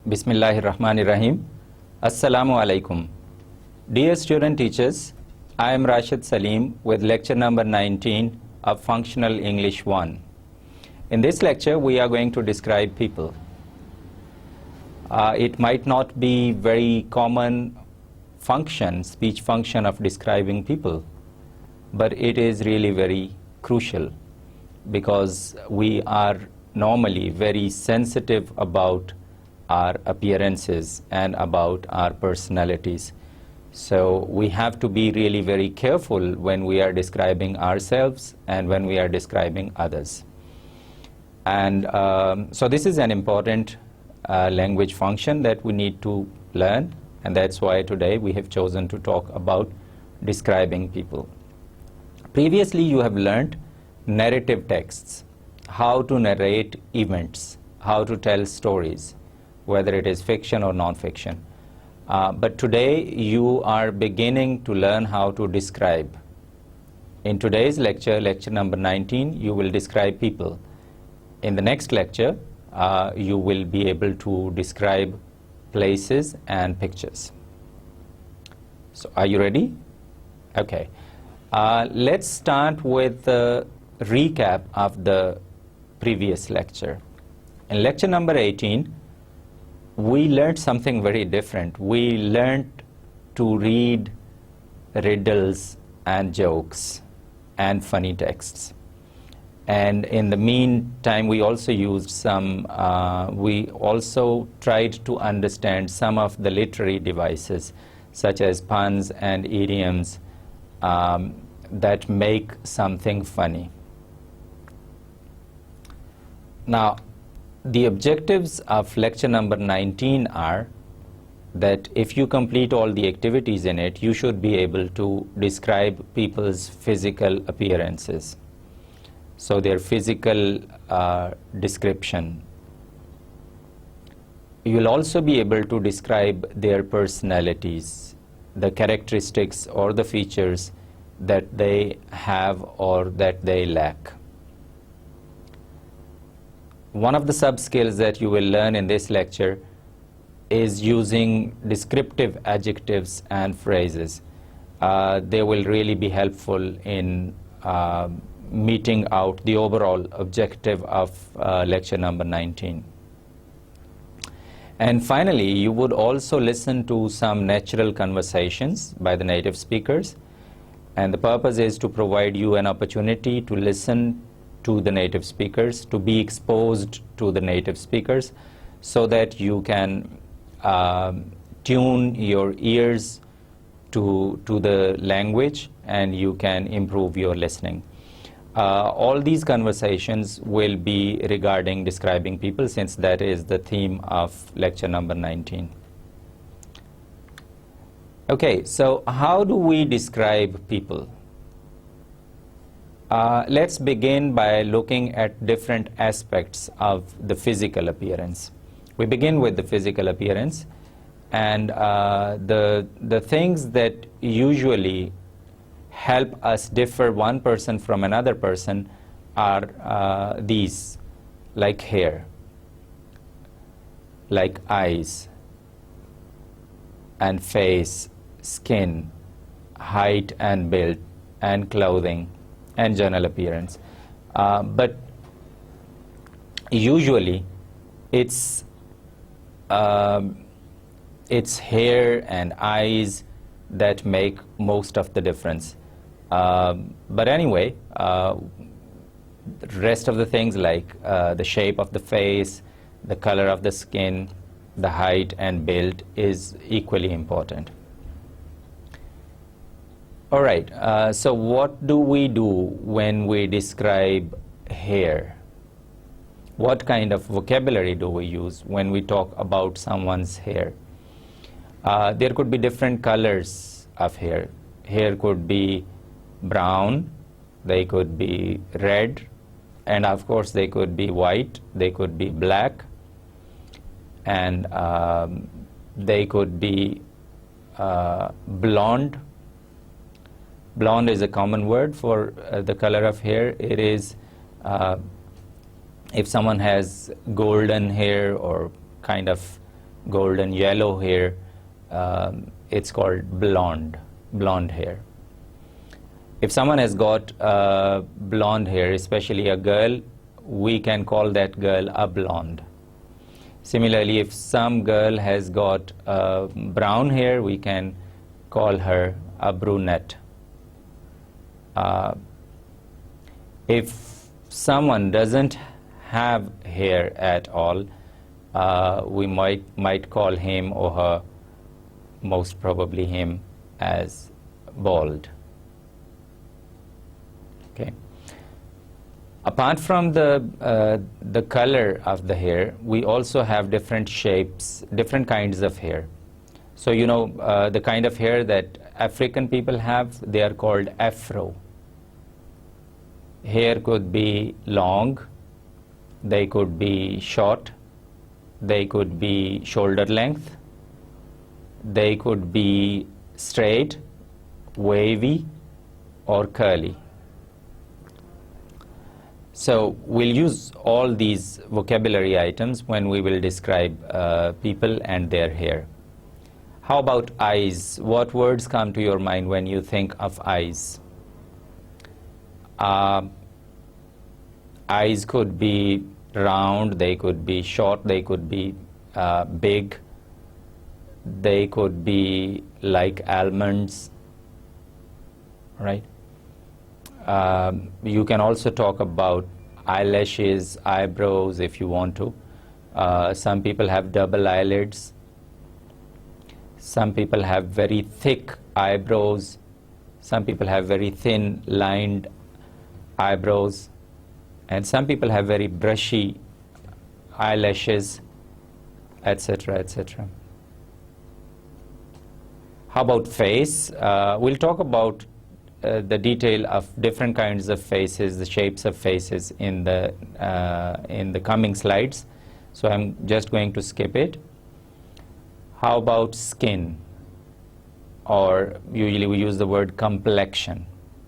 Bismillahirrahmanirrahim. Assalamu alaikum. Dear student teachers, I am Rashid Salim with lecture number 19 of Functional English 1. In this lecture, we are going to describe people. It might not be very common speech function of describing people, but it is really very crucial because we are normally very sensitive about our appearances and about our personalities. So we have to be really very careful when we are describing ourselves and when we are describing others. And so this is an important language function that we need to learn, and that's why today we have chosen to talk about describing people. Previously you have learned narrative texts, how to narrate events, how to tell stories, whether it is fiction or non-fiction. But today you are beginning to learn how to describe. In today's lecture, lecture number 19, you will describe people. In the next lecture, you will be able to describe places and pictures. So are you ready? Okay. Let's start with the recap of the previous lecture. In lecture number 18, we learned something very different. We learned to read riddles and jokes and funny texts. And in the meantime, we also used we also tried to understand some of the literary devices, such as puns and idioms that make something funny. Now, the objectives of lecture number 19 are that if you complete all the activities in it, you should be able to describe people's physical appearances. So their physical description. You will also be able to describe their personalities, the characteristics or the features that they have or that they lack. One of the sub-skills that you will learn in this lecture is using descriptive adjectives and phrases. They will really be helpful in meeting out the overall objective of lecture number 19. And finally, you would also listen to some natural conversations by the native speakers. And the purpose is to provide you an opportunity to listen to the native speakers, to be exposed to the native speakers, so that you can tune your ears to the language and you can improve your listening. All these conversations will be regarding describing people, since that is the theme of lecture number 19. Okay, so how do we describe people? Let's begin by looking at different aspects of the physical appearance. We begin with the physical appearance, and the things that usually help us differ one person from another person are these, like hair, like eyes and face, skin, height and build, and clothing, and general appearance. But usually it's hair and eyes that make most of the difference. But anyway, the rest of the things like the shape of the face, the color of the skin, the height and build is equally important. All right, so what do we do when we describe hair? What kind of vocabulary do we use when we talk about someone's hair? There could be different colors of hair. Hair could be brown, they could be red, and of course they could be white, they could be black, and they could be blonde. Blonde is a common word for the color of hair. It is if someone has golden hair or kind of golden yellow hair, it's called blonde hair. If someone has got blonde hair, especially a girl, we can call that girl a blonde. Similarly, if some girl has got brown hair, we can call her a brunette. If someone doesn't have hair at all, we might call him or her, most probably him, as bald. Okay. Apart from the color of the hair, we also have different shapes, different kinds of hair. So you know the kind of hair that African people have, they are called afro. Hair could be long, they could be short, they could be shoulder length, they could be straight, wavy, or curly. So we'll use all these vocabulary items when we will describe people and their hair. How about eyes? What words come to your mind when you think of eyes? Eyes could be round, they could be short, they could be big, they could be like almonds, right? You can also talk about eyelashes, eyebrows if you want to. Some people have double eyelids. Some people have very thick eyebrows. Some people have very thin lined eyebrows. And some people have very brushy eyelashes, etc., etc. How about face? We'll talk about the detail of different kinds of faces, the shapes of faces in the coming slides. So I'm just going to skip it. How about skin? Or usually we use the word complexion.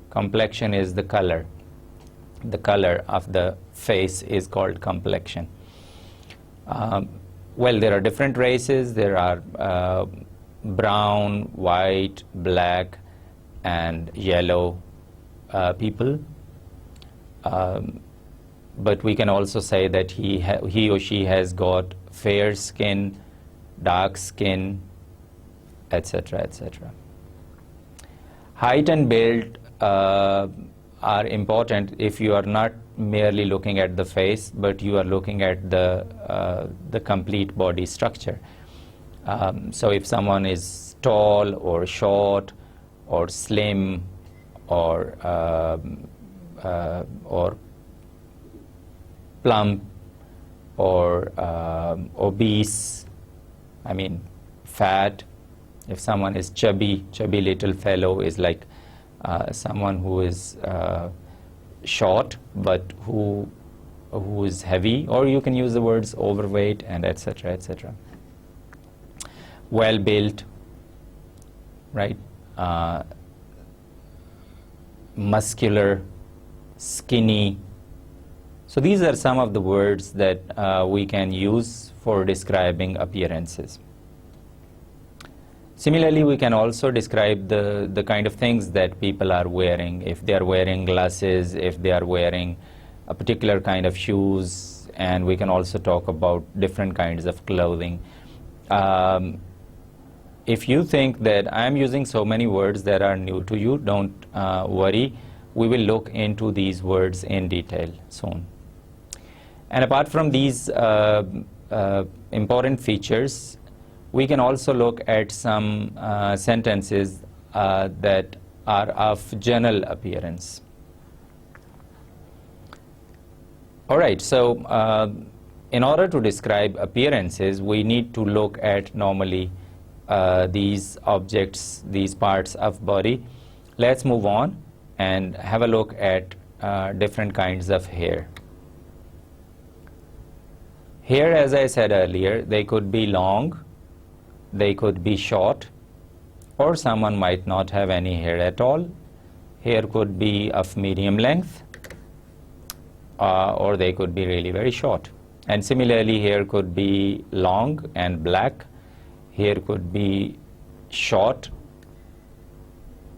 Complexion is the color. The color of the face is called complexion. Well, there are different races. There are brown, white, black, and yellow people. But we can also say that he or she has got fair skin, dark skin, etc., etc. Height and build are important if you are not merely looking at the face, but you are looking at the complete body structure. So if someone is tall or short or slim or plump or obese, I mean fat. If someone is chubby little fellow is like someone who is short but who is heavy, or you can use the words overweight and etc., etc. Well built, right? Muscular, skinny. So these are some of the words that we can use for describing appearances. Similarly, we can also describe the kind of things that people are wearing. If they are wearing glasses, if they are wearing a particular kind of shoes, and we can also talk about different kinds of clothing. If you think that I'm using so many words that are new to you, don't worry. We will look into these words in detail soon. And apart from these important features, we can also look at some sentences that are of general appearance. All right, so in order to describe appearances, we need to look at normally these objects, these parts of body. Let's move on and have a look at different kinds of hair. Hair, as I said earlier, they could be long, they could be short, or someone might not have any hair at all. Hair could be of medium length, or they could be really very short. And similarly, hair could be long and black, hair could be short,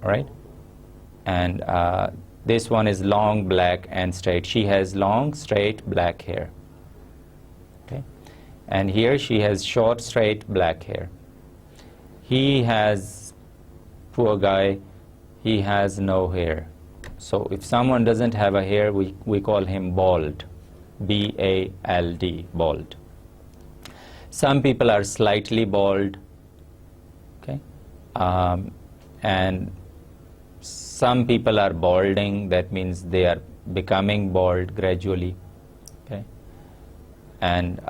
right? And this one is long, black and straight. She has long, straight, black hair. Okay? And here she has short, straight, black hair. He has, poor guy, he has no hair. So if someone doesn't have a hair, we call him bald. B-A-L-D, bald. Some people are slightly bald, okay? And some people are balding, that means they are becoming bald gradually, okay? And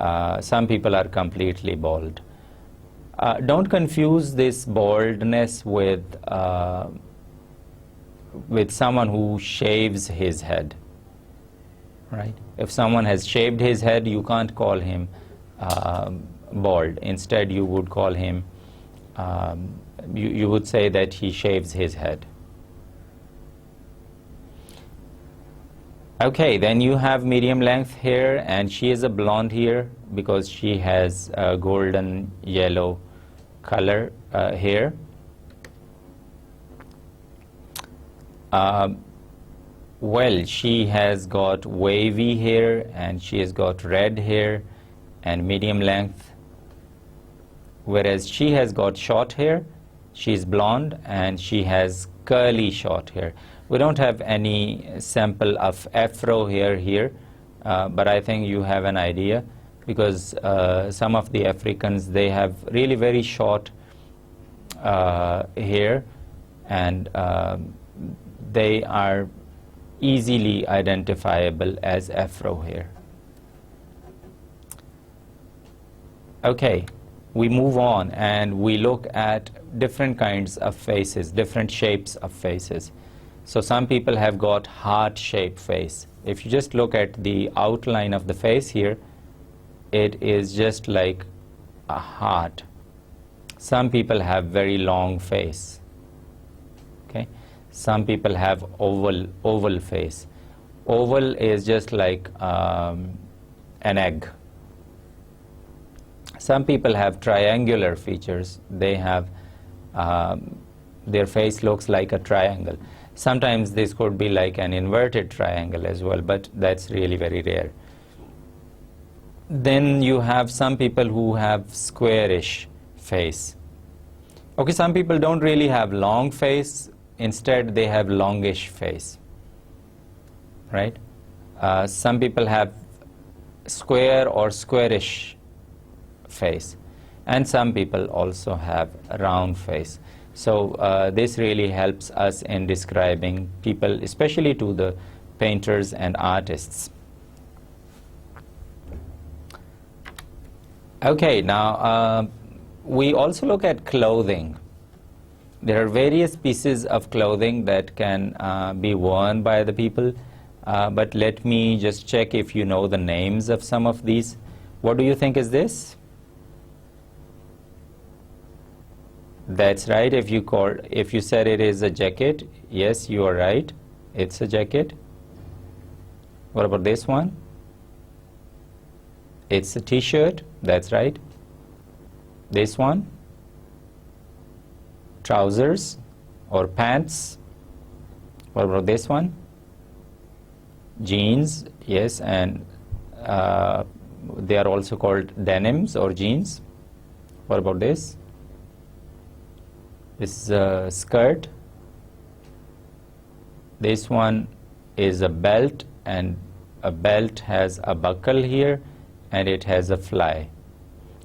some people are completely bald. Don't confuse this baldness with someone who shaves his head, right? If someone has shaved his head, you can't call him bald. Instead, you would call him, you would say that he shaves his head. Okay, then you have medium length hair, and she is a blonde here because she has a golden yellow color hair. Well, she has got wavy hair, and she has got red hair and medium length, whereas she has got short hair, she's blonde, and she has curly short hair. We don't have any sample of afro hair here, but I think you have an idea, because some of the Africans, they have really very short hair, and they are easily identifiable as afro hair. Okay, we move on and we look at different kinds of faces, different shapes of faces. So some people have got heart-shaped face. If you just look at the outline of the face here, it is just like a heart. Some people have very long face. Okay? Some people have oval face. Oval is just like an egg. Some people have triangular features. They have, their face looks like a triangle. Sometimes this could be like an inverted triangle as well, but that's really very rare. Then you have some people who have squarish face. Okay, some people don't really have long face. Instead, they have longish face, right? Some people have square or squarish face, and some people also have a round face. So this really helps us in describing people, especially to the painters and artists. Okay, now we also look at clothing. There are various pieces of clothing that can be worn by the people, but let me just check if you know the names of some of these. What do you think is this? That's right. If you said it is a jacket, yes, you are right. It's a jacket. What about this one? It's a t-shirt. That's right. This one? Trousers or pants. What about this one? Jeans. Yes, and they are also called denims or jeans. What about this? This is a skirt. This one is a belt, and a belt has a buckle here, and it has a fly.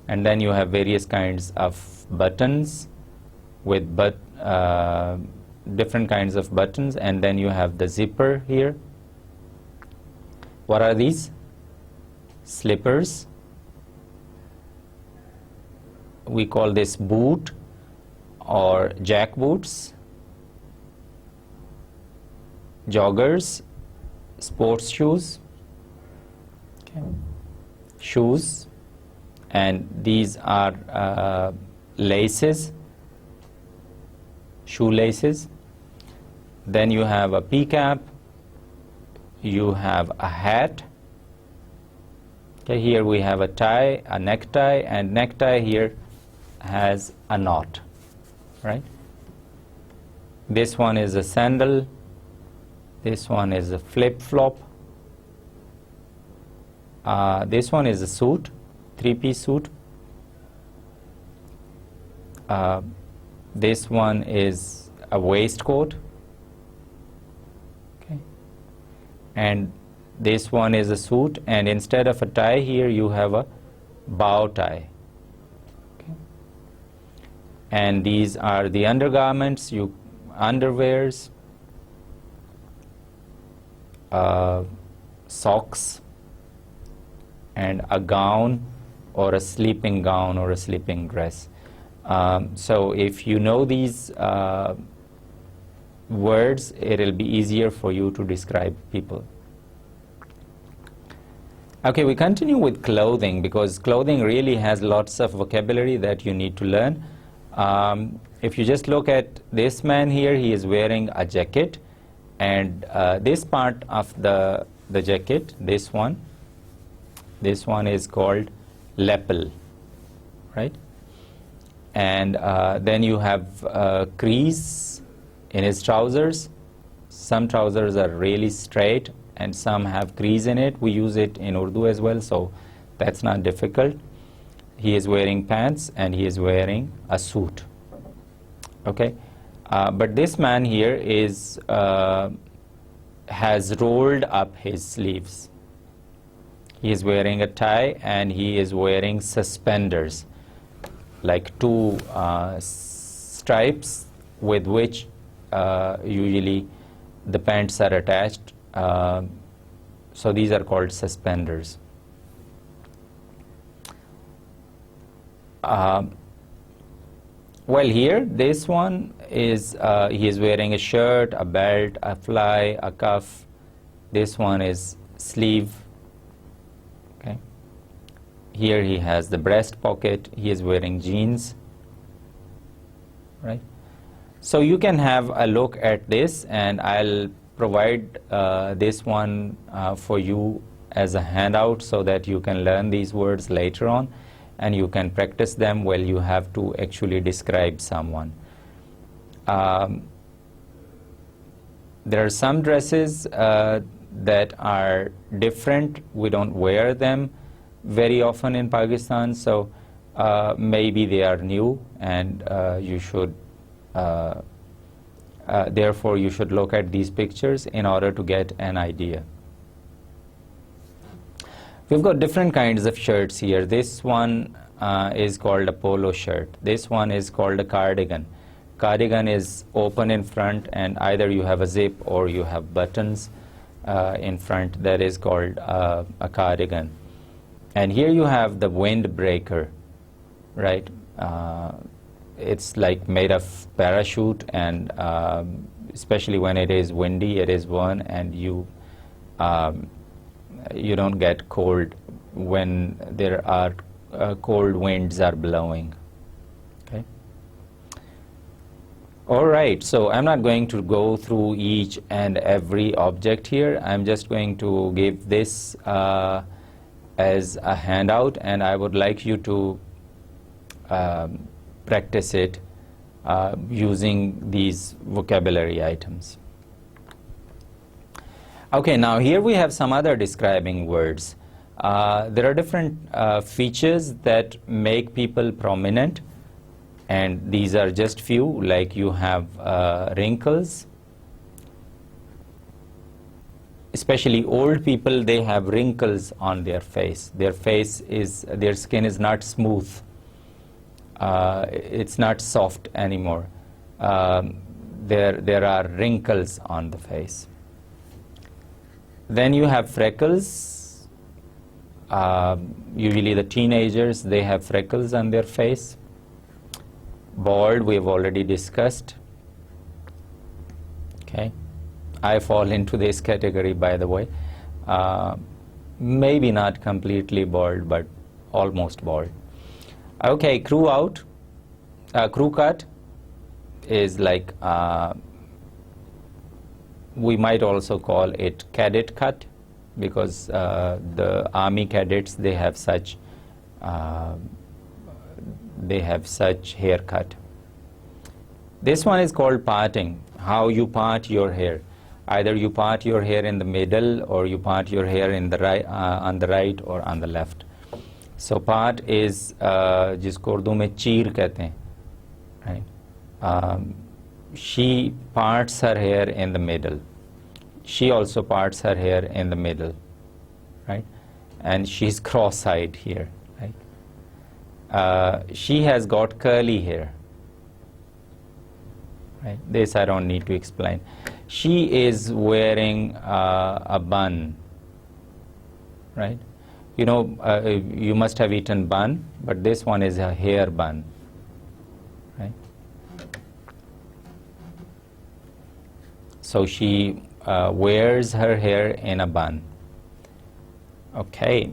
And then you have various kinds of buttons with different kinds of buttons, and then you have the zipper here. What are these? Slippers. We call this boot or jack boots. Joggers, sports shoes, okay. Shoes, and these are laces, shoelaces. Then you have a pea cap, you have a hat, Okay, here we have a tie, a necktie, and necktie here has a knot, right? This one is a sandal, this one is a flip-flop, this one is a suit, three-piece suit, this one is a waistcoat, okay, and this one is a suit, and instead of a tie here you have a bow tie. Okay. And these are the undergarments, underwears, socks, and a gown or a sleeping gown or a sleeping dress. So if you know these words, it will be easier for you to describe people. Okay, we continue with clothing, because clothing really has lots of vocabulary that you need to learn. If you just look at this man here, he is wearing a jacket, and this part of the jacket, this one is called lapel, right? And then you have a crease in his trousers. Some trousers are really straight and some have crease in it. We use it in Urdu as well, so that's not difficult. He is wearing pants and he is wearing a suit. Okay, but this man here is has rolled up his sleeves. He is wearing a tie and he is wearing suspenders, like two stripes with which usually the pants are attached. So these are called suspenders. Well, here this one is he is wearing a shirt, a belt, a fly, a cuff. This one is sleeve. Okay. Here he has the breast pocket. He is wearing jeans. Right. So you can have a look at this, and I'll provide this one for you as a handout so that you can learn these words later on and you can practice them while you have to actually describe someone. There are some dresses that are different. We don't wear them very often in Pakistan, so maybe they are new, and you should therefore you should look at these pictures in order to get an idea. We've got different kinds of shirts here. This one is called a polo shirt. This one is called a cardigan. Cardigan is open in front, and either you have a zip or you have buttons in front. That is called a cardigan. And here you have the windbreaker, right? It's like made of parachute, and especially when it is windy, it is worn, and you don't get cold when there are cold winds are blowing. Okay. All right, so I'm not going to go through each and every object here. I'm just going to give this as a handout, and I would like you to practice it using these vocabulary items. Okay, now here we have some other describing words. There are different features that make people prominent, and these are just few. Like you have wrinkles. Especially old people, they have wrinkles on their face. Their skin is not smooth. It's not soft anymore. There are wrinkles on the face. Then you have freckles. Usually the teenagers, they have freckles on their face. Bald, we have already discussed. Okay, I fall into this category, by the way. Maybe not completely bald, but almost bald. Okay, crew cut is like, we might also call it cadet cut. because the army cadets, they have such haircut. This one is called parting, how you part your hair. Either you part your hair in the middle or you part your hair in the right, on the right or on the left. So part is जिसको उर्दू में चीर कहते हैं, right? She parts her hair in the middle. She also parts her hair in the middle, right? And she's cross-eyed here, right? She has got curly hair, right? This I don't need to explain. She is wearing a bun, right? You know, you must have eaten bun, but this one is a hair bun, right? So she wears her hair in a bun. Okay,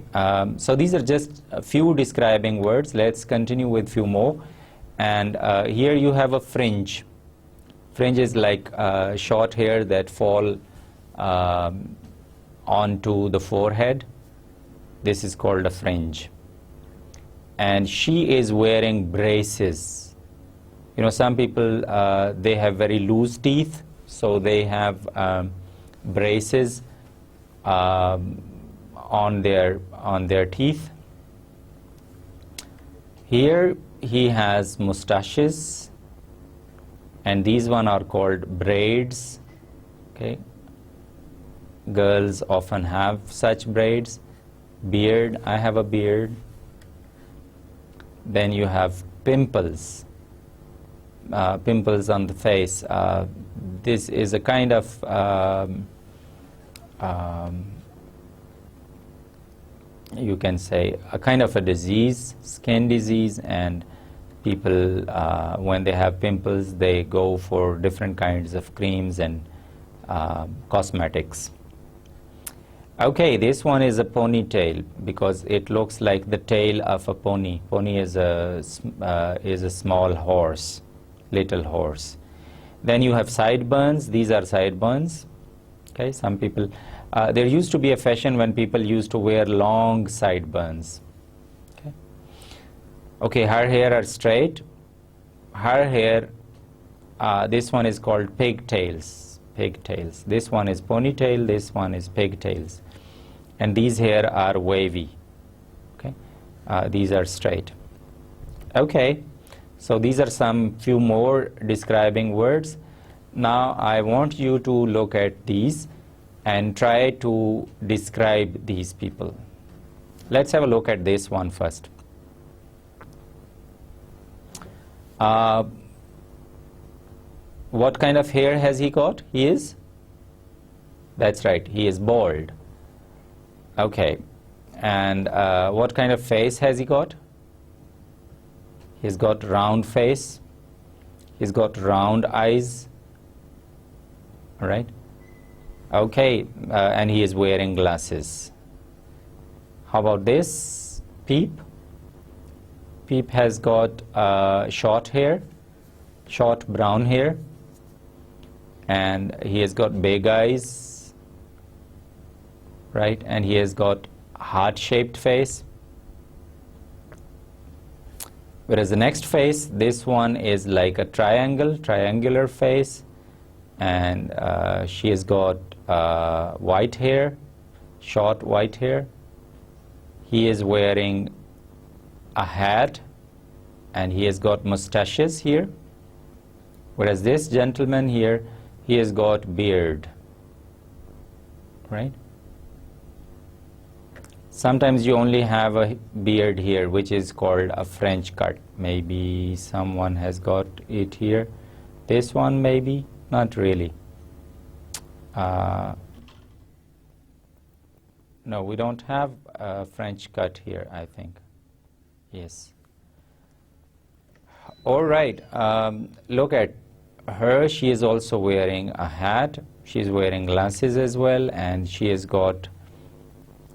so these are just a few describing words. Let's continue with few more. And here you have a fringe. Fringe is like short hair that fall onto the forehead. This is called a fringe. And she is wearing braces. You know, some people, they have very loose teeth, so they have braces on their teeth. Here he has mustaches, and these one are called braids. Okay, girls often have such braids. Beard, I have a beard. Then you have pimples, pimples on the face. This is a kind of you can say a kind of a disease, skin disease, and people when they have pimples, they go for different kinds of creams and cosmetics. Okay, this one is a ponytail because it looks like the tail of a pony. Pony is a small horse, little horse. Then you have sideburns. These are sideburns. Okay, some people, there used to be a fashion when people used to wear long sideburns. Okay, okay, her hair are straight. Her hair, this one is called pigtails. Pigtails. This one is ponytail. This one is pigtails. And these hair are wavy. Okay, these are straight. Okay, so these are some few more describing words. Now I want you to look at these and try to describe these people. Let's have a look at this one first. What kind of hair has he got? He is? That's right, he is bald. Okay, and what kind of face has he got? He's got round face. He's got round eyes. All right. Okay, and he is wearing glasses. How about this? Peep. Peep has got short hair, short brown hair, and he has got big eyes, right? And he has got heart-shaped face. Whereas the next face, this one is like a triangular face, and she has got white hair, short white hair. He is wearing a hat, and he has got mustaches here. Whereas this gentleman here, he has got beard, right? Sometimes you only have a beard here, which is called a French cut. Maybe someone has got it here. This one maybe, not really. No, we don't have a French cut here, I think. Yes. All right, look at her. She is also wearing a hat. She is wearing glasses as well, and she has got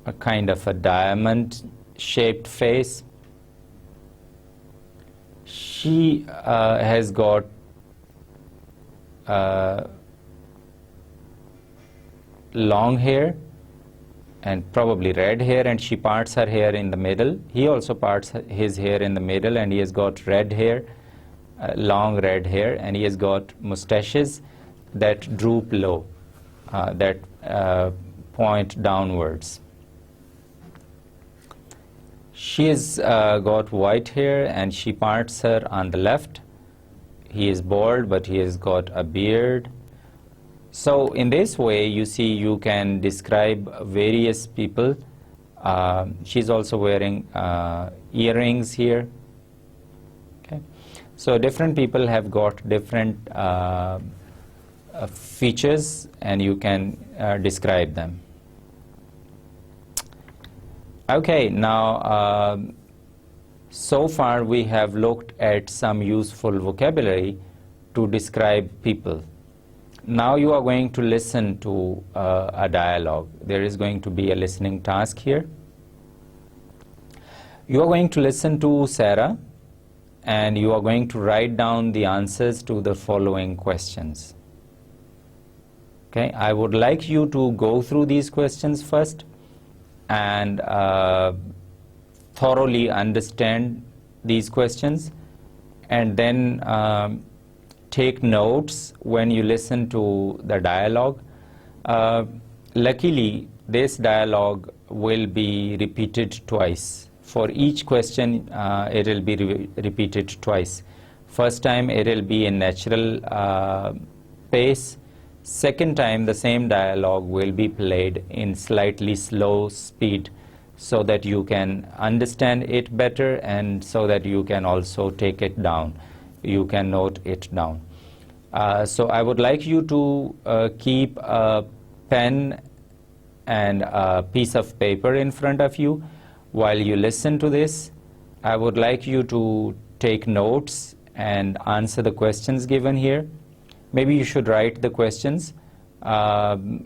a kind of a diamond-shaped face. She has got long hair, and probably red hair, and she parts her hair in the middle. He also parts his hair in the middle, and he has got red hair, long red hair, and he has got mustaches that droop low, that point downwards. She has got white hair, and she parts her on the left. He is bald, but he has got a beard. So in this way, you see, you can describe various people. She's also wearing earrings here. Okay, so different people have got different features, and you can describe them. Okay, now so far we have looked at some useful vocabulary to describe people. Now you are going to listen to a dialogue. There is going to be a listening task here. You are going to listen to Sarah, and you are going to write down the answers to the following questions. Okay, I would like you to go through these questions first and thoroughly understand these questions, and then take notes when you listen to the dialogue. Luckily, this dialogue will be repeated twice. For each question, it will be repeated twice. First time, it will be in natural pace. Second time, the same dialogue will be played in slightly slow speed, so that you can understand it better, and so that you can also take it down. You can note it down. So I would like you to keep a pen and a piece of paper in front of you while you listen to this. I would like you to take notes and answer the questions given here. Maybe you should write the questions on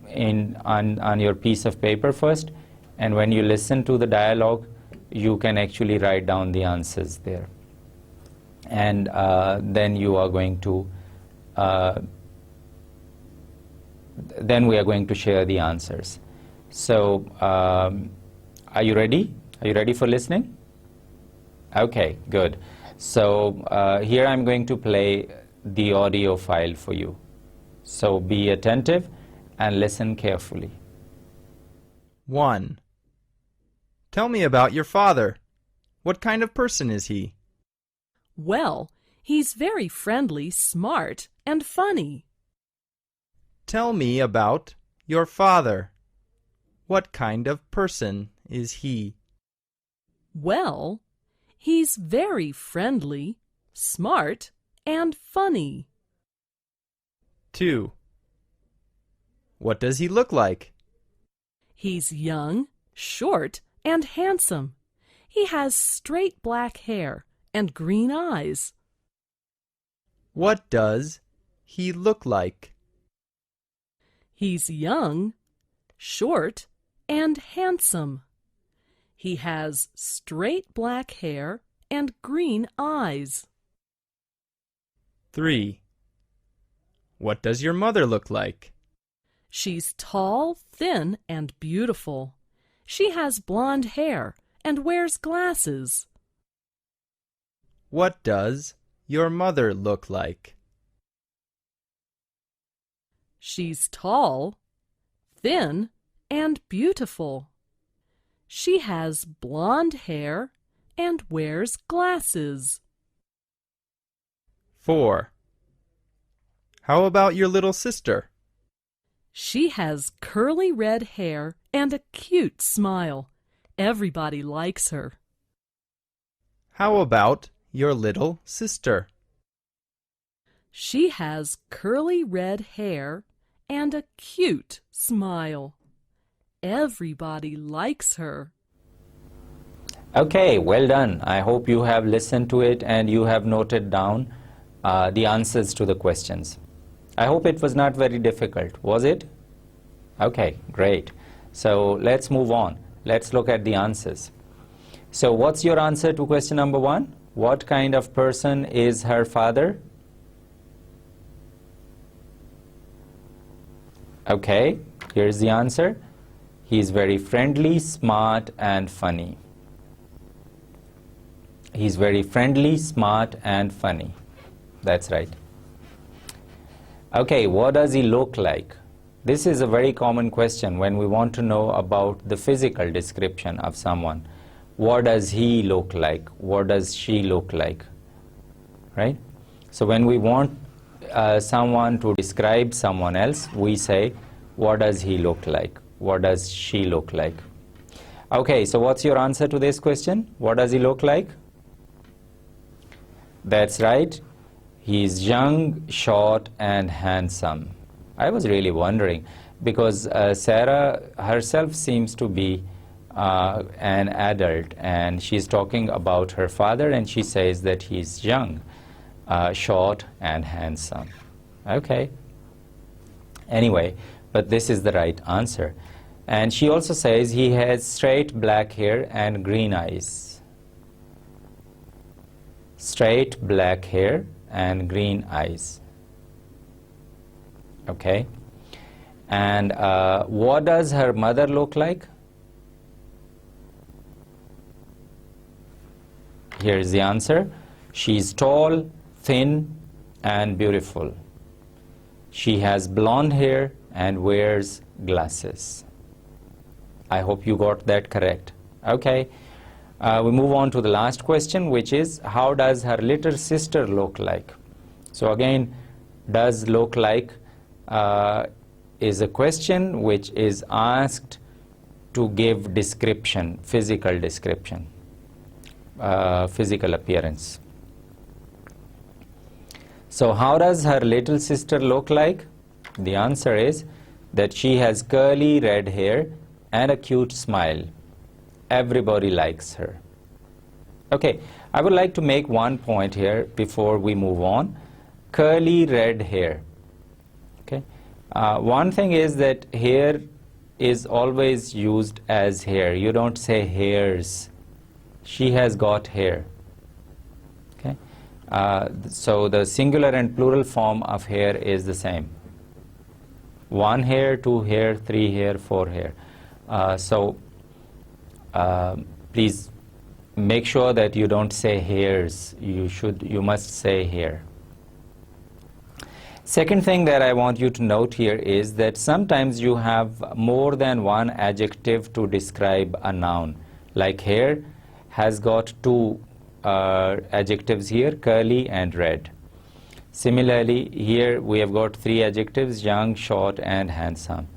your piece of paper first, and when you listen to the dialogue, you can actually write down the answers there. And then you are going to then we are going to share the answers. So are you ready? Are you ready for listening? Okay, good. So here I'm going to play the audio file for you. So be attentive and listen carefully. 1. Tell me about your father. What kind of person is he? Well, he's very friendly, smart, and funny. Tell me about your father. What kind of person is he? Well, he's very friendly, smart, and funny. 2. What does he look like? He's young, short, and handsome. He has straight black hair and green eyes. What does he look like? He's young, short, and handsome. He has straight black hair and green eyes. 3. What does your mother look like? She's tall, thin, and beautiful. She has blonde hair and wears glasses. What does your mother look like? She's tall, thin, and beautiful. She has blonde hair and wears glasses. 4. How about your little sister? She has curly red hair and a cute smile. Everybody likes her. How about your little sister? She has curly red hair and a cute smile. Everybody likes her. Okay, well done. I hope you have listened to it and you have noted down the answers to the questions. I hope it was not very difficult, was it? Okay, great. So let's move on. Let's look at the answers. So what's your answer to question number 1? What kind of person is her father? Okay, here's the answer. He is very friendly, smart, and funny. He's very friendly, smart, and funny. That's right. Okay, what does he look like? This is a very common question when we want to know about the physical description of someone. What does he look like? What does she look like? Right? So when we want someone to describe someone else, we say, what does he look like? What does she look like? Okay, so what's your answer to this question? What does he look like? That's right. He's young, short, and handsome. I was really wondering because Sarah herself seems to be an adult, and she's talking about her father, and she says that he's young, short, and handsome. Okay. Anyway, but this is the right answer. And she also says he has straight black hair and green eyes. Straight black hair and green eyes. Okay. And what does her mother look like? Here's the answer. She's tall, thin, and beautiful. She has blonde hair and wears glasses. I hope you got that correct. Okay. We move on to the last question, which is, how does her little sister look like? So again, does look like is a question which is asked to give description, physical description, physical appearance. So how does her little sister look like? The answer is that she has curly red hair and a cute smile. Everybody likes her. Okay, I would like to make one point here before we move on. Curly red hair. Okay, one thing is that hair is always used as hair. You don't say hairs. She has got hair. Okay, so the singular and plural form of hair is the same. One hair, two hair, three hair, four hair. Please make sure that you don't say hairs. You must say hair. Second thing that I want you to note here is that sometimes you have more than one adjective to describe a noun. Like hair has got two adjectives here, curly and red. Similarly, here we have got three adjectives, young, short, and handsome.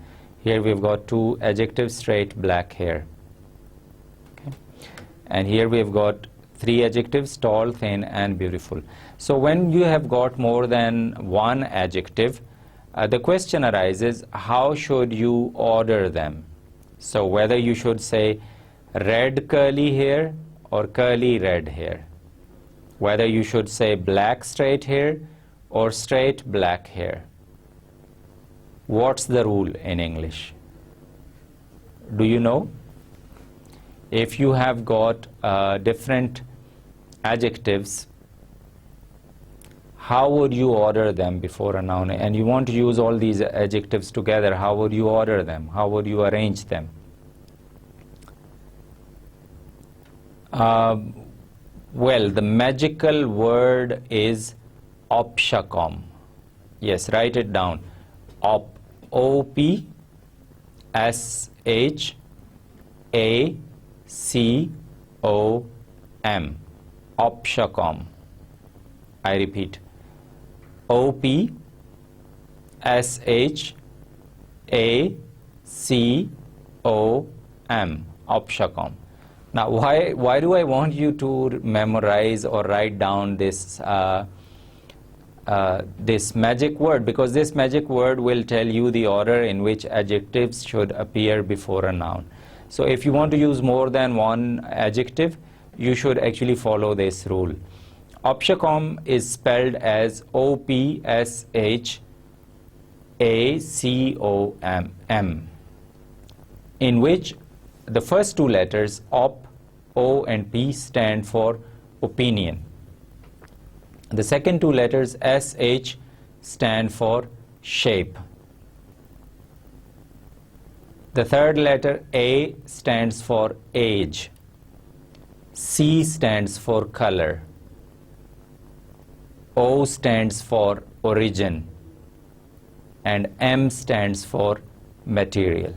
Here we've got two adjectives, straight, black hair. Okay. And here we've got three adjectives, tall, thin, and beautiful. So when you have got more than one adjective, the question arises, how should you order them? So whether you should say red curly hair or curly red hair. Whether you should say black straight hair or straight black hair. What's the rule in English? Do you know? If you have got different adjectives, how would you order them before a noun? And you want to use all these adjectives together, how would you order them? How would you arrange them? Well, the magical word is opshacom. Yes, write it down. O-P-S-H-A-C-O-M. Opshacom. I repeat. O-P-S-H-A-C-O-M. Opshacom. Now, why do I want you to memorize or write down this this magic word? Because this magic word will tell you the order in which adjectives should appear before a noun. So if you want to use more than one adjective, you should actually follow this rule. Opshacom is spelled as O-P-S-H-A-C-O-M, in which the first two letters, op, O, and P, stand for opinion. The second two letters, S-H, stand for shape. The third letter A stands for age. C stands for color. O stands for origin. And M stands for material.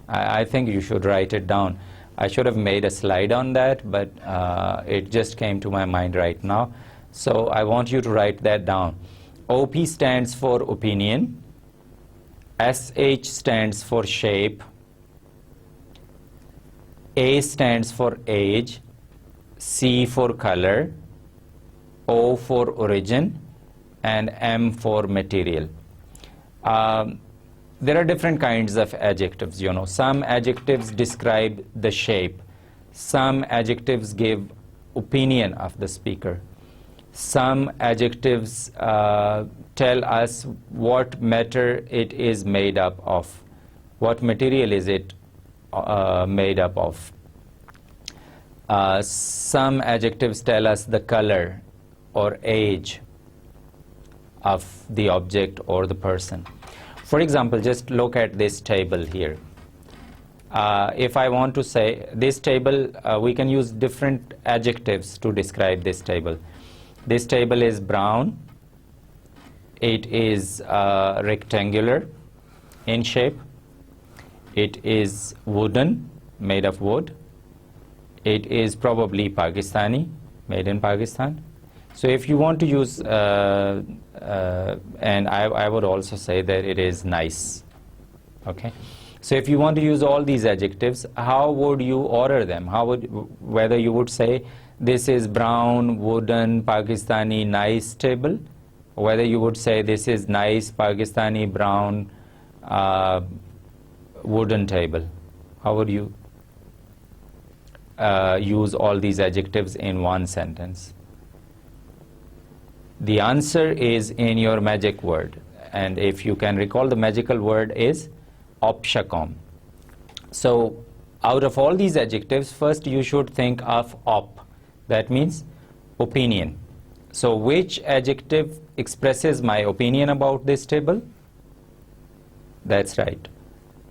I think you should write it down. I should have made a slide on that, but it just came to my mind right now. So I want you to write that down. OP stands for opinion. SH stands for shape. A stands for age. C for color. O for origin. And M for material. There are different kinds of adjectives, you know. Some adjectives describe the shape. Some adjectives give opinion of the speaker. Some adjectives tell us what matter it is made up of. What material is it made up of. Some adjectives tell us the color or age of the object or the person. For example, just look at this table here. If I want to say this table, we can use different adjectives to describe this table. This table is brown. It is rectangular in shape. It is wooden, made of wood. It is probably Pakistani, made in Pakistan. So if you want to use, and I would also say that it is nice. Okay. So if you want to use all these adjectives, how would you order them? Whether you would say this is brown, wooden, Pakistani, nice table, or whether you would say this is nice, Pakistani, brown, wooden table. How would you use all these adjectives in one sentence? The answer is in your magic word, and if you can recall, the magical word is opshacom. So out of all these adjectives, first you should think of op. That means opinion. So which adjective expresses my opinion about this table? That's right,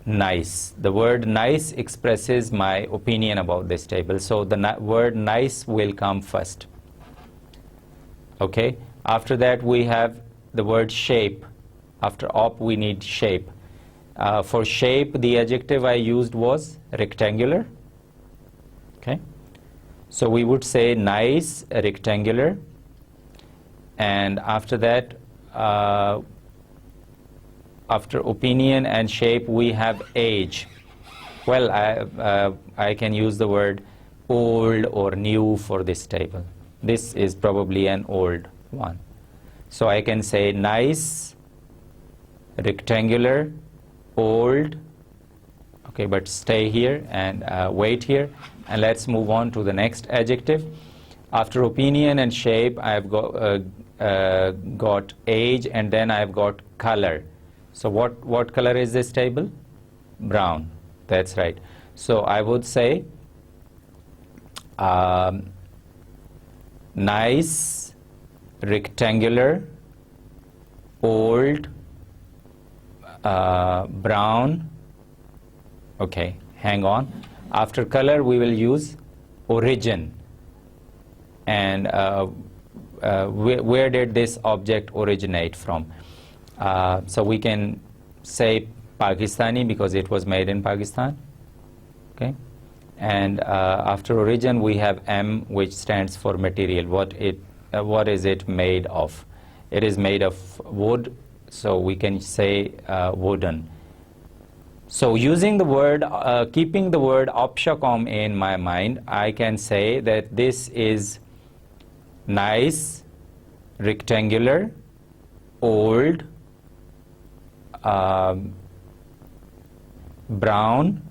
nice. The word nice expresses my opinion about this table. So the word nice will come first. Okay. After that we have the word shape. After op we need shape. For shape the adjective I used was rectangular. Okay. So we would say nice, rectangular. And after that, after opinion and shape we have age. Well, I can use the word old or new for this table. This is probably an old one. So I can say nice, rectangular, old. Okay, but stay here and wait here, and let's move on to the next adjective. After opinion and shape, I've got age, and then I've got color. So what color is this table? Brown. That's right. So I would say nice, rectangular, old, brown. Okay, hang on. After color we will use origin. And where did this object originate from? So we can say Pakistani because it was made in Pakistan. Okay. And after origin we have M, which stands for material. What is it made of? It is made of wood, so we can say wooden. So using the word, keeping the word opshacom in my mind, I can say that this is nice, rectangular, old, brown,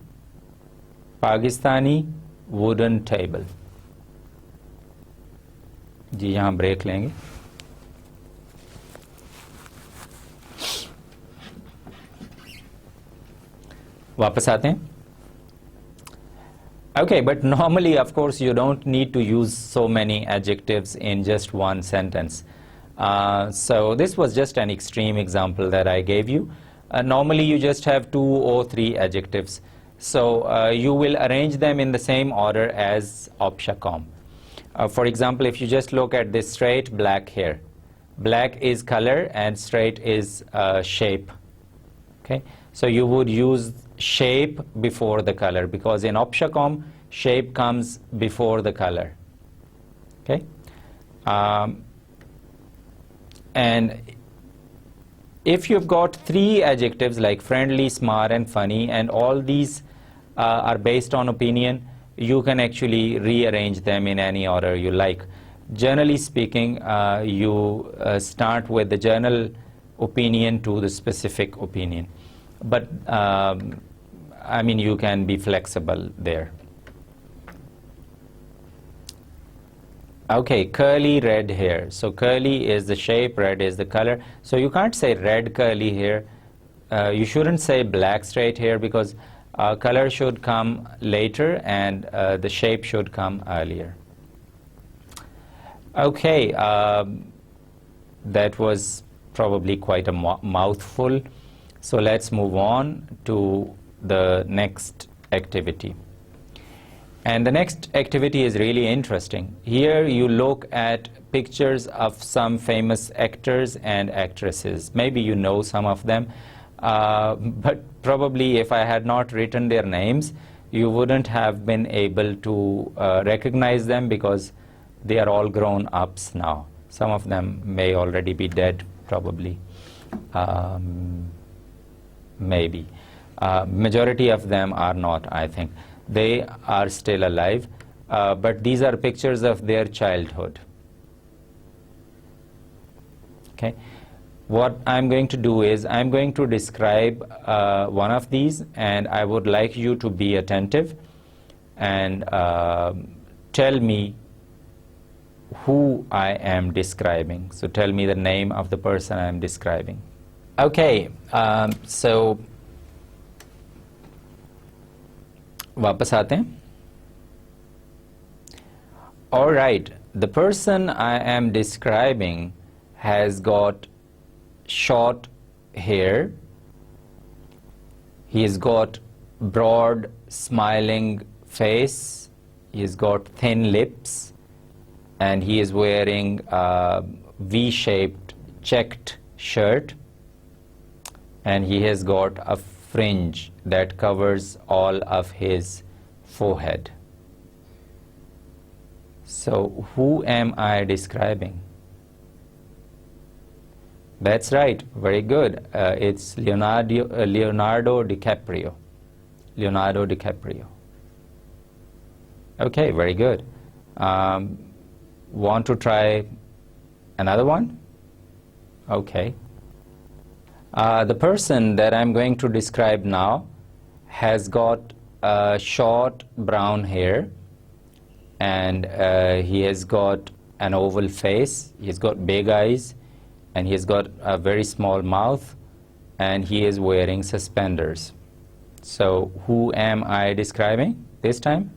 Pakistani, wooden table. जी यहाँ break लेंगे. वापस आते हैं. Okay, but normally, of course, you don't need to use so many adjectives in just one sentence. So this was just an extreme example that I gave you. normally you just have 2 or 3 adjectives. So you will arrange them in the same order as Opshacom. For example, if you just look at this straight black hair, black is color and straight is shape. Okay, so you would use shape before the color, because in Opshacom shape comes before the color. Okay, and if you've got 3 adjectives like friendly, smart and funny, and all these are based on opinion, you can actually rearrange them in any order you like. Generally speaking, you start with the general opinion to the specific opinion, but I mean, you can be flexible there. Okay, curly red hair. So curly is the shape, red is the color. So you can't say red curly hair. You shouldn't say black straight hair, because color should come later and the shape should come earlier. Okay, that was probably quite a mouthful. So let's move on to the next activity. And the next activity is really interesting. Here you look at pictures of some famous actors and actresses. Maybe you know some of them, but probably if I had not written their names, you wouldn't have been able to recognize them, because they are all grown-ups now. Some of them may already be dead, probably. Maybe. Majority of them are not, I think. They are still alive, but these are pictures of their childhood. Okay. What I'm going to do is I'm going to describe one of these, and I would like you to be attentive and tell me who I am describing. So tell me the name of the person I am describing. Okay, so वापस आते हैं. All right, the person I am describing has got short hair. He's got broad smiling face. He's got thin lips, and he is wearing a V-shaped checked shirt, and he has got a fringe that covers all of his forehead. So who am I describing? That's right, very good. It's Leonardo DiCaprio. Leonardo DiCaprio. Okay, very good. Want to try another one? Okay. The person that I'm going to describe now has got short brown hair, and he has got an oval face, he's got big eyes, and he's got a very small mouth, and he is wearing suspenders. So who am I describing this time?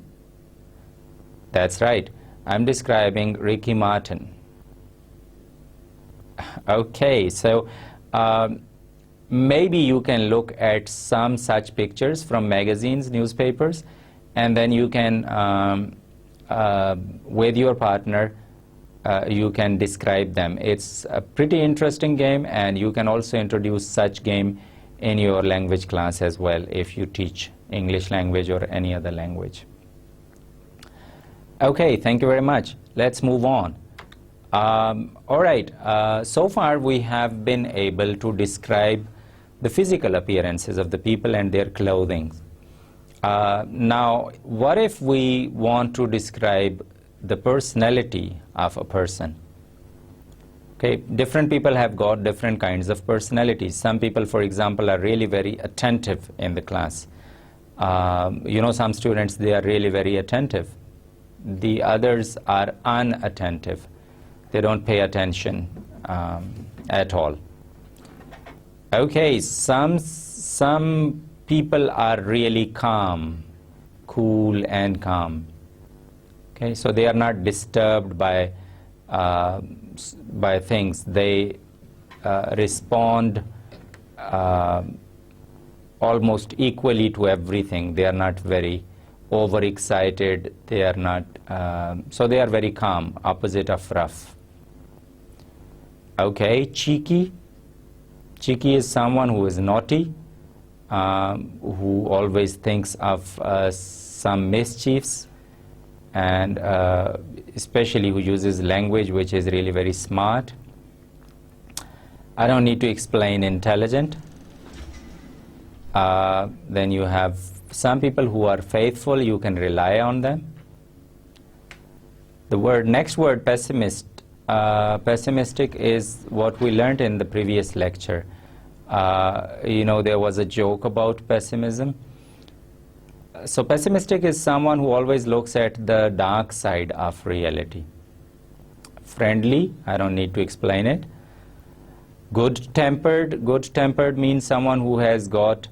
That's right, I'm describing Ricky Martin. Okay, so maybe you can look at some such pictures from magazines, newspapers, and then you can, with your partner, you can describe them. It's a pretty interesting game, and you can also introduce such game in your language class as well if you teach English language or any other language. Okay, thank you very much. Let's move on. All right, so far we have been able to describe the physical appearances of the people and their clothing. Now, what if we want to describe the personality of a person? Okay, different people have got different kinds of personalities. Some people, for example, are really very attentive in the class. You know, some students, they are really very attentive. The others are unattentive. They don't pay attention at all. Okay, some people are really calm, cool and calm. Okay, so they are not disturbed by things. They respond almost equally to everything. They are not very overexcited. They are not, so they are very calm, opposite of rough. Okay, cheeky. Cheeky is someone who is naughty, who always thinks of some mischiefs, and especially who uses language which is really very smart. I don't need to explain intelligent. Then you have some people who are faithful, you can rely on them. The next word, pessimist. Pessimistic is what we learned in the previous lecture. There was a joke about pessimism. So pessimistic is someone who always looks at the dark side of reality. Friendly, I don't need to explain it. Good-tempered means someone who has got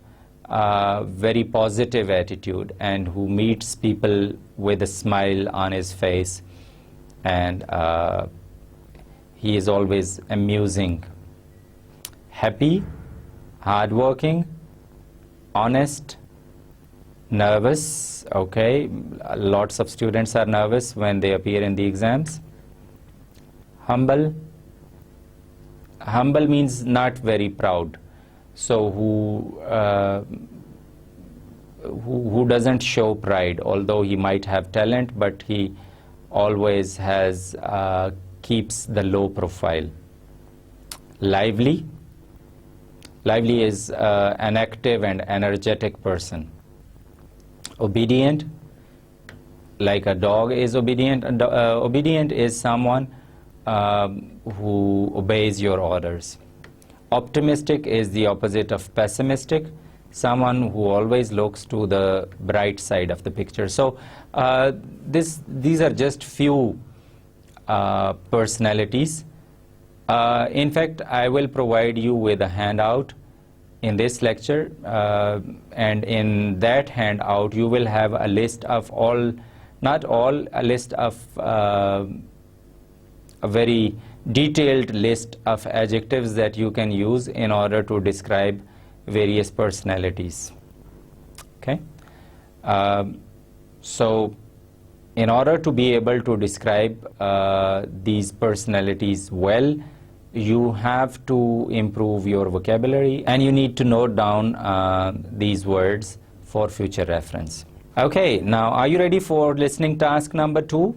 a very positive attitude and who meets people with a smile on his face, and he is always amusing. Happy, hardworking, honest, nervous. Okay, lots of students are nervous when they appear in the exams. Humble. Humble means not very proud. So who doesn't show pride, although he might have talent, but he always has keeps the low profile. Lively. Lively is an active and energetic person. Obedient, like a dog is obedient. Obedient is someone who obeys your orders. Optimistic is the opposite of pessimistic, someone who always looks to the bright side of the picture. So these are just few personalities. In fact, I will provide you with a handout in this lecture, and in that handout you will have a list of a list of a very detailed list of adjectives that you can use in order to describe various personalities. Okay, so in order to be able to describe these personalities well, you have to improve your vocabulary, and you need to note down these words for future reference. Okay, now are you ready for listening task number 2?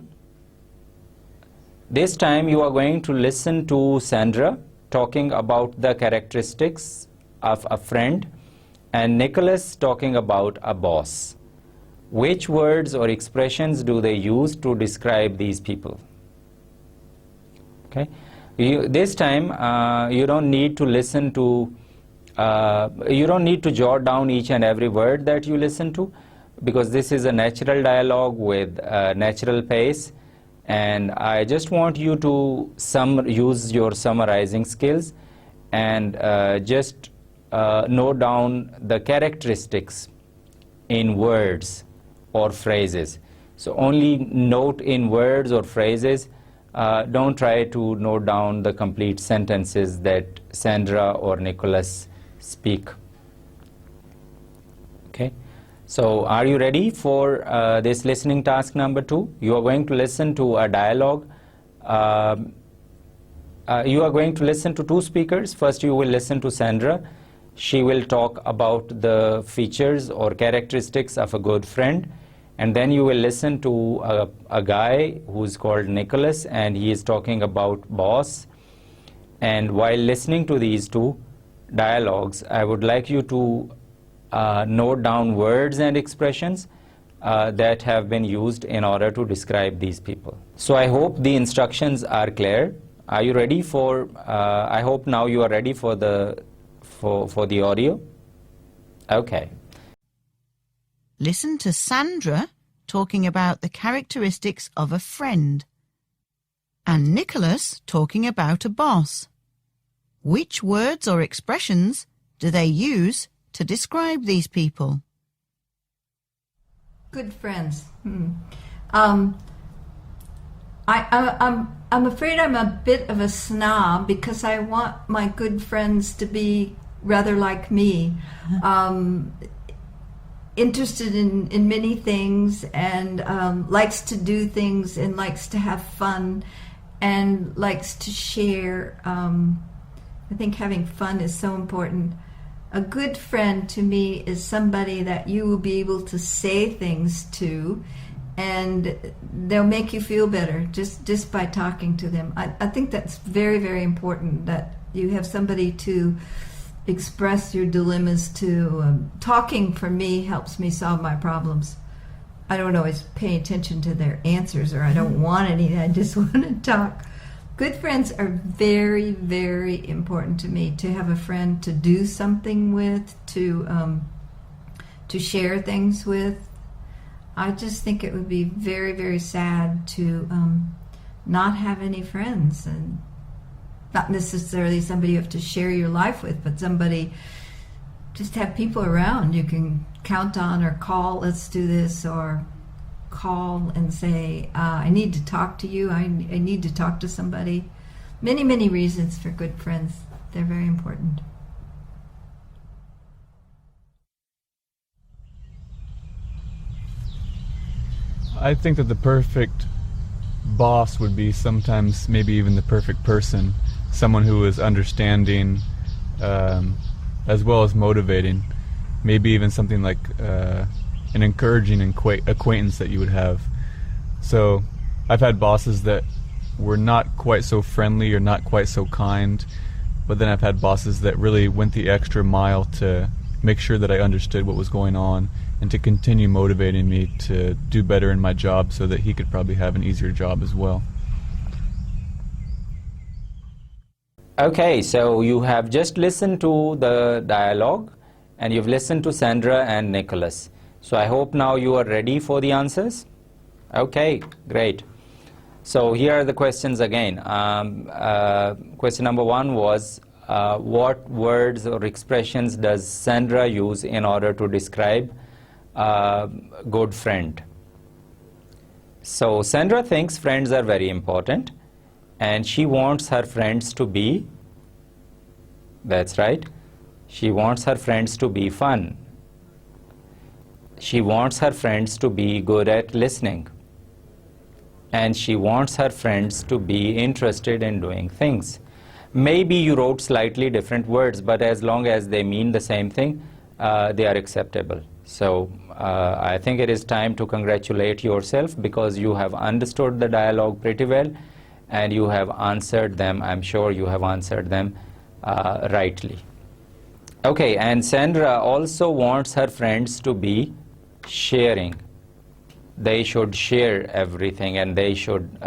This time you are going to listen to Sandra talking about the characteristics of a friend and Nicholas talking about a boss. Which words or expressions do they use to describe these people? Okay. This time you don't need to listen to, you don't need to jot down each and every word that you listen to, because this is a natural dialogue with a natural pace, and I just want you to use your summarizing skills and just note down the characteristics in words or phrases. So only note in words or phrases. Don't try to note down the complete sentences that Sandra or Nicholas speak. Okay, so are you ready for this listening task number 2? You are going to listen to a dialogue. You are going to listen to 2 speakers. First you will listen to Sandra. She will talk about the features or characteristics of a good friend. And then you will listen to a guy who's called Nicholas, and he is talking about boss. And while listening to these 2 dialogues, I would like you to note down words and expressions that have been used in order to describe these people. So I hope the instructions are clear. Are you ready for, I hope now you are ready for the audio. Okay. Listen to Sandra talking about the characteristics of a friend and Nicholas talking about a boss. Which words or expressions do they use to describe these people? Good friends. I'm afraid I'm a bit of a snob because I want my good friends to be rather like me, interested in many things, and likes to do things, and likes to have fun, and likes to share. I think having fun is so important. A good friend to me is somebody that you will be able to say things to, and they'll make you feel better just by talking to them. I think that's very, very important, that you have somebody to express your dilemmas to. Talking for me helps me solve my problems. I don't always pay attention to their answers, or I don't want any. I just want to talk. Good friends are very, very important to me. To have a friend to do something with, to share things with. I just think it would be very, very sad to not have any friends, and not necessarily somebody you have to share your life with, but somebody, just have people around you can count on, or call, let's do this, or call and say, I need to talk to you, I need to talk to somebody. Many, many reasons for good friends. They're very important. I think that the perfect boss would be sometimes maybe even the perfect person, someone who is understanding as well as motivating, maybe even something like an encouraging acquaintance that you would have. So I've had bosses that were not quite so friendly or not quite so kind, but then I've had bosses that really went the extra mile to make sure that I understood what was going on and to continue motivating me to do better in my job so that he could probably have an easier job as well. Okay, so you have just listened to the dialogue, and you've listened to Sandra and Nicholas. So I hope now you are ready for the answers. Okay, great. So here are the questions again. Question number 1 was, what words or expressions does Sandra use in order to describe a good friend? So Sandra thinks friends are very important, and she wants her friends to be, that's right, she wants her friends to be fun. She wants her friends to be good at listening. And she wants her friends to be interested in doing things. Maybe you wrote slightly different words, but as long as they mean the same thing, they are acceptable. So I think it is time to congratulate yourself, because you have understood the dialogue pretty well, and you have answered them. I'm sure you have answered them rightly. Okay, and Sandra also wants her friends to be sharing. They should share everything, and they should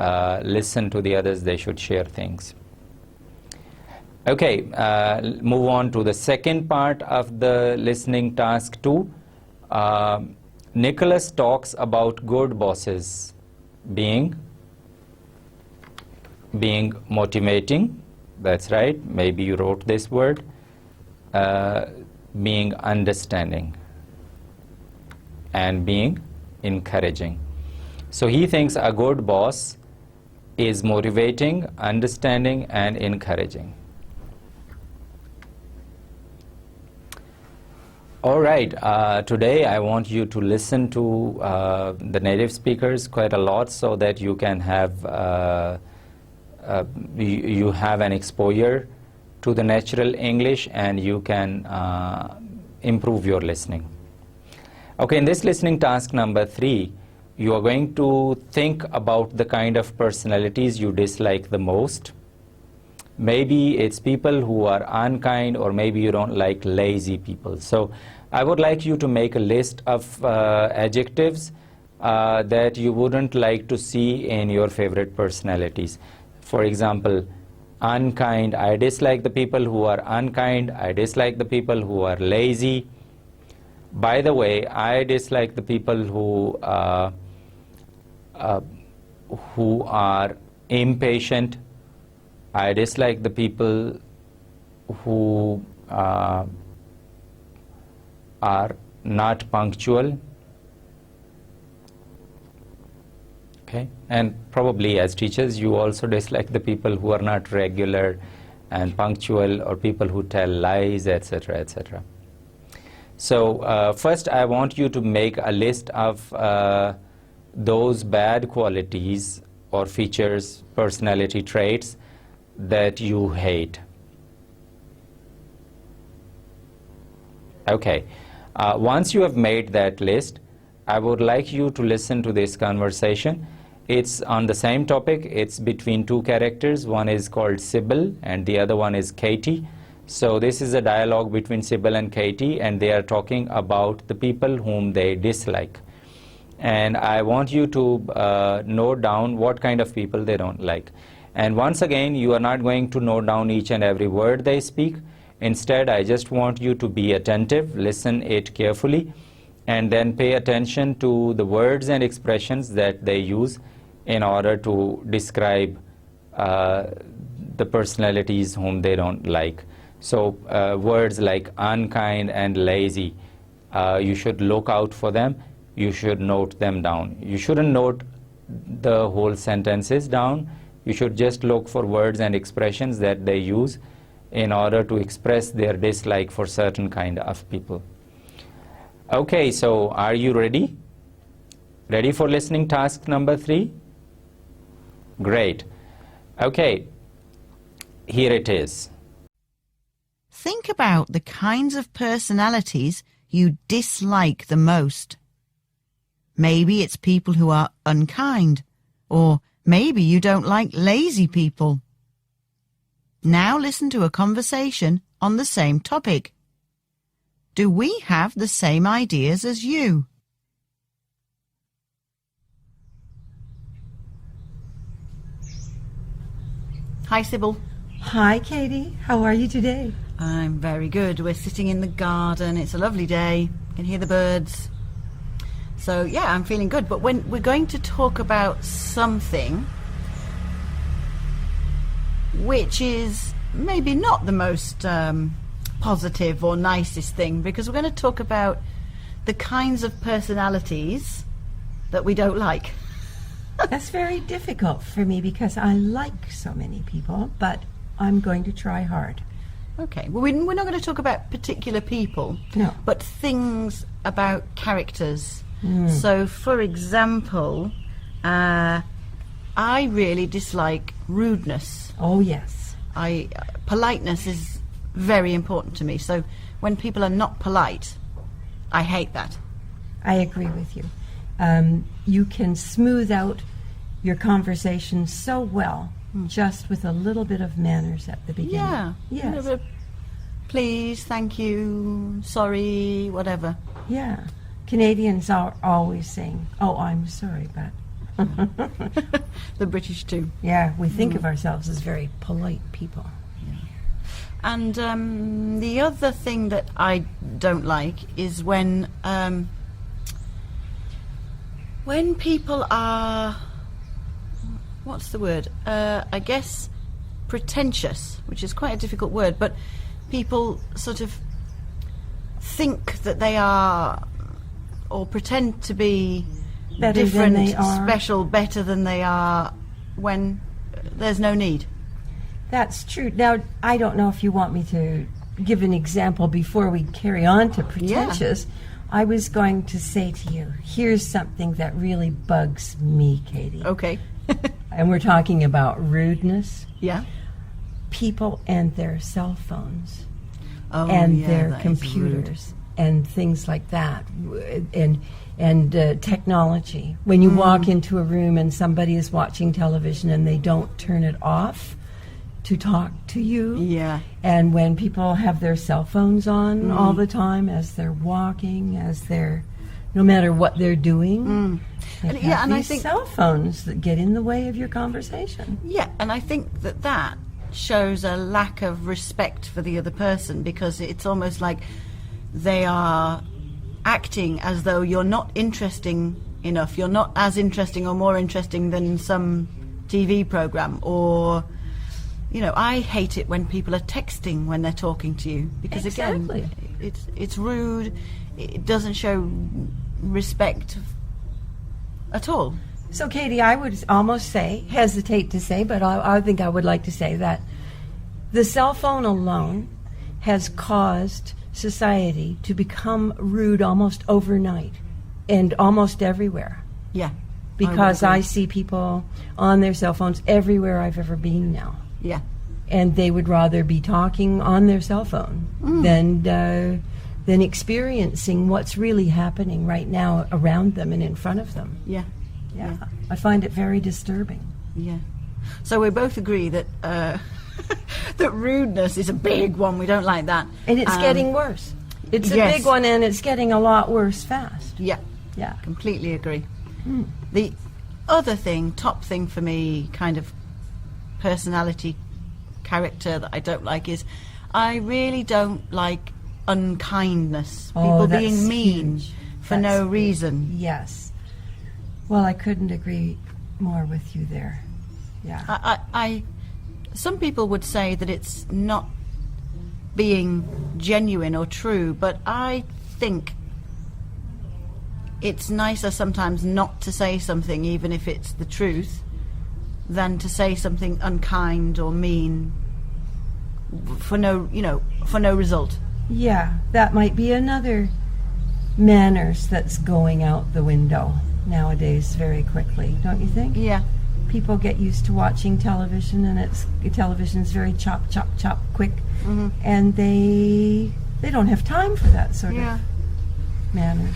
listen to the others. They should share things. Okay, move on to the second part of the listening task 2. Nicholas talks about good bosses being motivating. That's right, maybe you wrote this word. Being understanding, and being encouraging. So he thinks a good boss is motivating, understanding, and encouraging. All right, today I want you to listen to the native speakers quite a lot, so that you can have you have an exposure to the natural English, and you can improve your listening. Okay, in this listening task number 3, you are going to think about the kind of personalities you dislike the most. Maybe it's people who are unkind, or maybe you don't like lazy people. So I would like you to make a list of adjectives that you wouldn't like to see in your favorite personalities. For example, unkind, I dislike the people who are unkind. I dislike the people who are lazy. By the way, I dislike the people who are impatient. I dislike the people who are not punctual. Okay, and probably as teachers you also dislike the people who are not regular and punctual, or people who tell lies, etc., etc. So first I want you to make a list of those bad qualities or features, personality traits that you hate. Okay. Once you have made that list, I would like you to listen to this conversation. It's on the same topic. It's between two characters. One is called Sybil and the other one is Katie. So this is a dialogue between Sybil and Katie, and they are talking about the people whom they dislike. And I want you to note down what kind of people they don't like. And once again, you are not going to note down each and every word they speak. Instead, I just want you to be attentive, listen it carefully, and then pay attention to the words and expressions that they use in order to describe the personalities whom they don't like. So words like unkind and lazy, you should look out for them. You should note them down. You shouldn't note the whole sentences down. You should just look for words and expressions that they use in order to express their dislike for certain kind of people. Okay, so are you ready? Ready for listening task number 3? Great. Okay, here it is. Think about the kinds of personalities you dislike the most. Maybe it's people who are unkind, or maybe you don't like lazy people. Now listen to a conversation on the same topic. Do we have the same ideas as you? Hi, Sybil. Hi, Katie. How are you today? I'm very good. We're sitting in the garden. It's a lovely day. You can hear the birds. So, yeah, I'm feeling good. But when we're going to talk about something which is maybe not the most positive or nicest thing, because we're going to talk about the kinds of personalities that we don't like. That's very difficult for me because I like so many people, but I'm going to try hard. Okay, well, we're not going to talk about particular people, No. but things about characters. So, for example, I really dislike rudeness. Oh, yes. Politeness is very important to me. So, when people are not polite, I hate that. I agree with you. You can smooth out your conversation so well just with a little bit of manners at the beginning. Yeah. Yes. Please, thank you, sorry, whatever. Yeah. Canadians are always saying, oh, I'm sorry, but... The British too. Yeah, we think of ourselves as very polite people. And the other thing that I don't like is when people are, what's the word? I guess pretentious, which is quite a difficult word, but people sort of think that they are, or pretend to be Better different, than they are. special, better than they are, when there's no need. That's true. Now, I don't know if you want me to give an example before we carry on to pretentious. I was going to say to you, here's something that really bugs me, Katie. Okay. And we're talking about rudeness. Yeah. People and their cell phones Oh, and yeah, their that is computers and things like that, and technology. When you walk into a room and somebody is watching television and they don't turn it off to talk to you. Yeah. And when people have their cell phones on all the time as they're walking, no matter what they're doing. They And, have yeah, and I these think- cell phones that get in the way of your conversation. Yeah, and I think that shows a lack of respect for the other person, because it's almost like they are acting as though you're not interesting enough. You're not as interesting or more interesting than some TV program, or, you know, I hate it when people are texting when they're talking to you, because Exactly. again, it's rude. It doesn't show respect at all. So, Katie, I would almost hesitate to say, but I think I would like to say that The cell phone alone has caused society to become rude almost overnight and almost everywhere. Yeah. Because would I agree. see people on their cell phones everywhere I've ever been now. Yeah. And they would rather be talking on their cell phone than experiencing what's really happening right now around them and in front of them. Yeah. Yeah. I find it very disturbing. Yeah. So we both agree that that rudeness is a big one. We don't like that. And it's getting worse. It's a yes. big one, and it's getting a lot worse fast. Yeah. Yeah. Completely agree. The other thing, top thing for me, kind of personality character that I don't like is I really don't like unkindness. People that's being mean huge. for That's no huge. reason. Yes. Well, I couldn't agree more with you there. Yeah. I some people would say that it's not being genuine or true, but I think it's nicer sometimes not to say something, even if it's the truth, than to say something unkind or mean for no result. Yeah, that might be another manners that's going out the window nowadays very quickly, don't you think? Yeah. People get used to watching television, and television's very chop, chop, chop, quick, and they don't have time for that sort Yeah. of manners.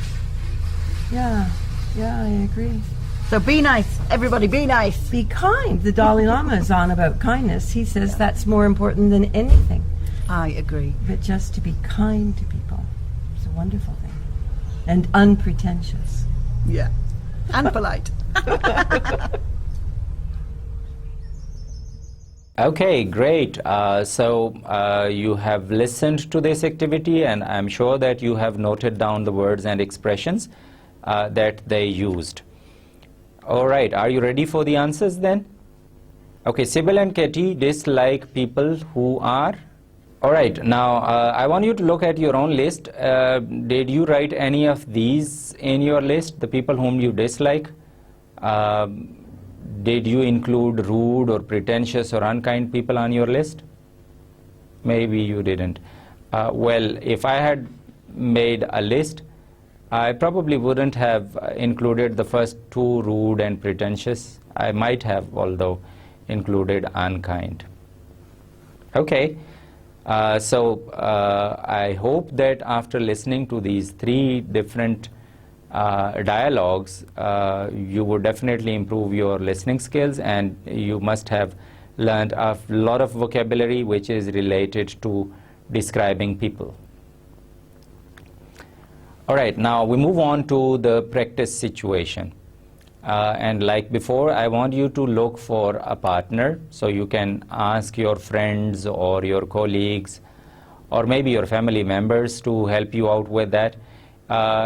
Yeah, I agree. So be nice, everybody. Be nice. Be kind. The Dalai Lama is on about kindness. He says that's more important than anything. I agree. But just to be kind to people is a wonderful thing, and unpretentious. Yeah. And polite. Okay, great. So you have listened to this activity, and I'm sure that you have noted down the words and expressions that they used. All right, are you ready for the answers then? Okay, Sybil and Katie dislike people who are... All right, now I want you to look at your own list. Did you write any of these in your list, the people whom you dislike? Did you include rude or pretentious or unkind people on your list? Maybe you didn't. Well, if I had made a list, I probably wouldn't have included the first two, rude and pretentious. I might have, although, included unkind. Okay, so I hope that after listening to these three different dialogues, you would definitely improve your listening skills, and you must have learned a lot of vocabulary which is related to describing people. All right, now we move on to the practice situation. And like before, I want you to look for a partner, so you can ask your friends or your colleagues or maybe your family members to help you out with that.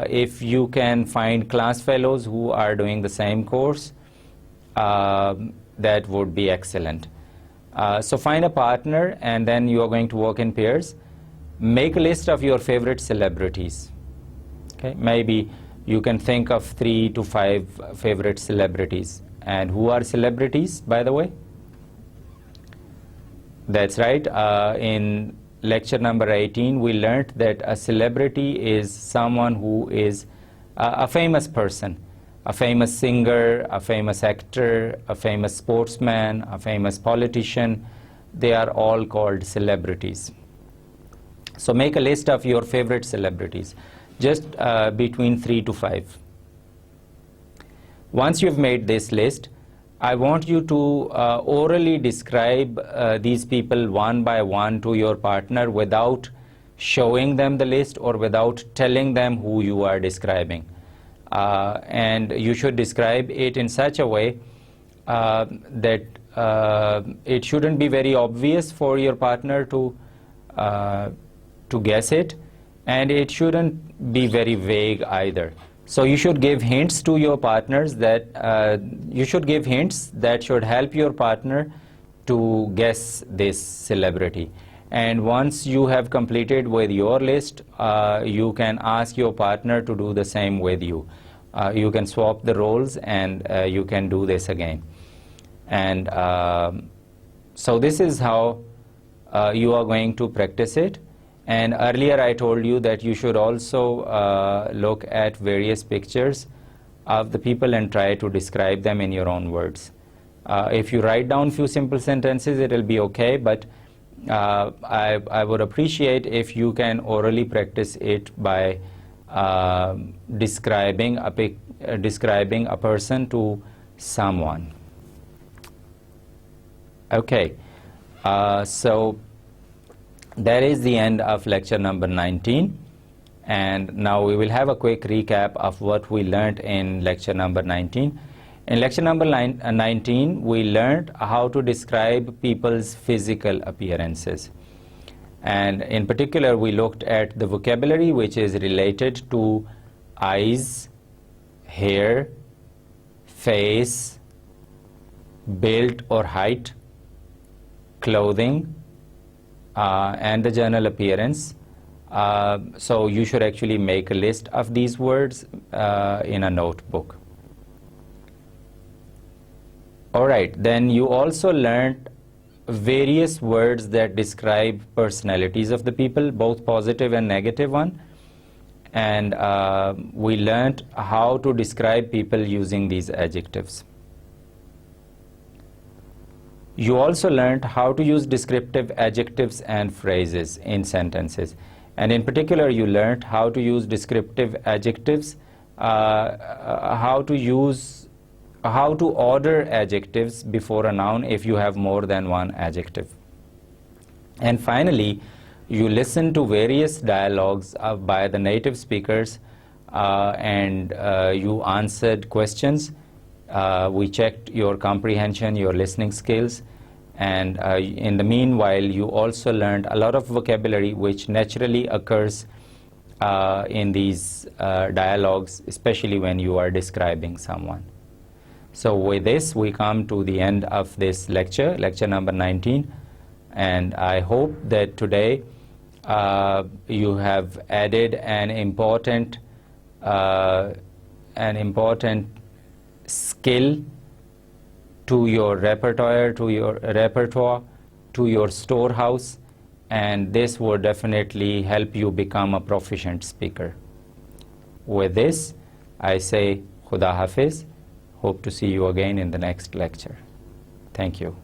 If you can find class fellows who are doing the same course, that would be excellent. So find a partner, and then you are going to work in pairs. Make a list of your favorite celebrities. Okay, maybe you can think of 3 to 5 favorite celebrities. And who are celebrities, by the way? That's right. In lecture number 18, we learned that a celebrity is someone who is a famous person, a famous singer, a famous actor, a famous sportsman, a famous politician. They are all called celebrities. So make a list of your favorite celebrities, just between 3 to 5. Once you've made this list, I want you to orally describe these people one by one to your partner without showing them the list or without telling them who you are describing. And you should describe it in such a way that it shouldn't be very obvious for your partner to guess it, and it shouldn't be very vague either. So you should give hints to your partners that should help your partner to guess this celebrity. And once you have completed with your list, you can ask your partner to do the same with you. You can swap the roles, and you can do this again. And so this is how you are going to practice it. And earlier I told you that you should also look at various pictures of the people and try to describe them in your own words. If you write down few simple sentences, it will be okay, but I would appreciate if you can orally practice it by describing a person to someone. Okay, so that is the end of lecture number 19, and now we will have a quick recap of what we learned in lecture number 19. In lecture number 19, we learned how to describe people's physical appearances. And in particular, we looked at the vocabulary which is related to eyes, hair, face, build or height, clothing, and the general appearance. So you should actually make a list of these words in a notebook. Alright, then you also learned various words that describe personalities of the people, both positive and negative one. And we learned how to describe people using these adjectives. You also learned how to use descriptive adjectives and phrases in sentences. And in particular, you learned how to use descriptive adjectives, how to order adjectives before a noun if you have more than one adjective. And finally, you listened to various dialogues by the native speakers and you answered questions. We checked your comprehension, your listening skills, and in the meanwhile, you also learned a lot of vocabulary which naturally occurs in these dialogues, especially when you are describing someone. So with this, we come to the end of this lecture, lecture number 19, and I hope that today you have added an important skill to your repertoire, to your storehouse, and this will definitely help you become a proficient speaker. With this, I say Khuda Hafiz. Hope to see you again in the next lecture. Thank you.